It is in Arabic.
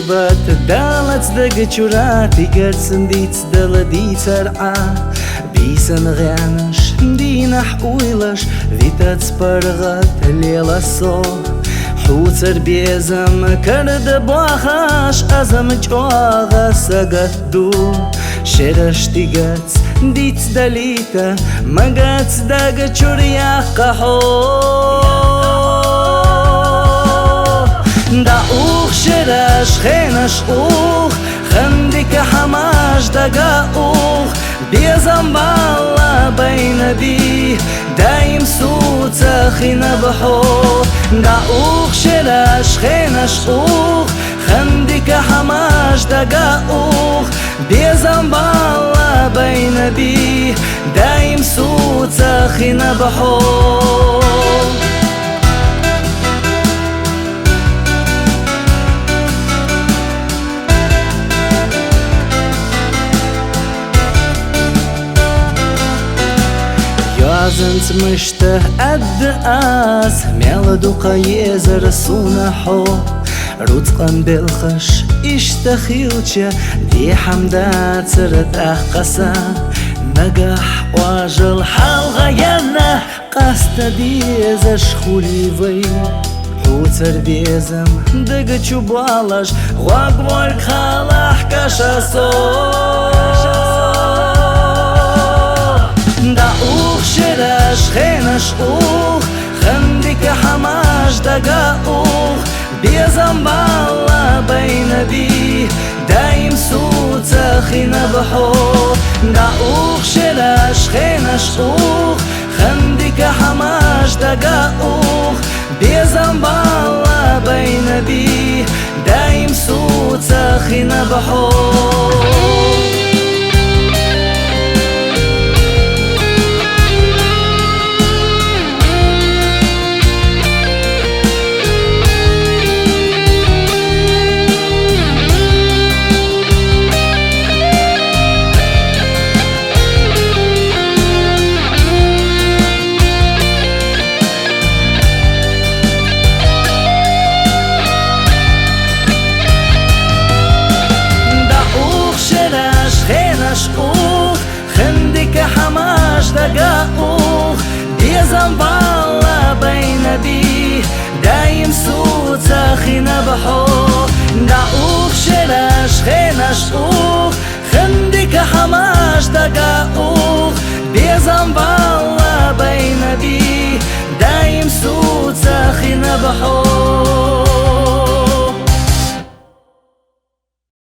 بات دالت دق جراتي قرسن ديت دل دي ترعى بيسن غانش دينا حويلش ذيتات سبرغت الليلة الصوح حوتر بيزم كرد بواخاش أزم جواغا سقت دو شرش تيقات ديت دليتا مقات داق جريا قحو دا اوخ شرش خينش اوخ خندك حماش دقا اوخ بيزم بالله بين دي دايم صوت خينا بحو دا اوخ شرش خينش اوخ خندك حماش دقا اوخ بيزم بالله بين دي دايم صوت خينا بحو زنت مشته قد آس ميلدو قيزر صونحو رزقا بالخش اشتخيوچه دي حمدات سرت احقسا نجح واجل حال غيرنا قست ديزش خولي في حوتر بيزم دق چوبالش غواق ورق خالح كشاسو دا اوخ شرش خينش اوخ خندك حماش دقا اوخ بيزم بالله بين دي دايم صوت خينا بحو دا اوخ شرش خينش اوخ خندك حماش دقا اوخ بيزم بالله بين دي دايم صوت خينا بحو اوخ خندك حماش دقا اوخ بيزم بالله بين دي دايم صوت خينا بحو دا اوخ شرش خينش اوخ خندك حماش دقا اوخ بيزم بالله بين دي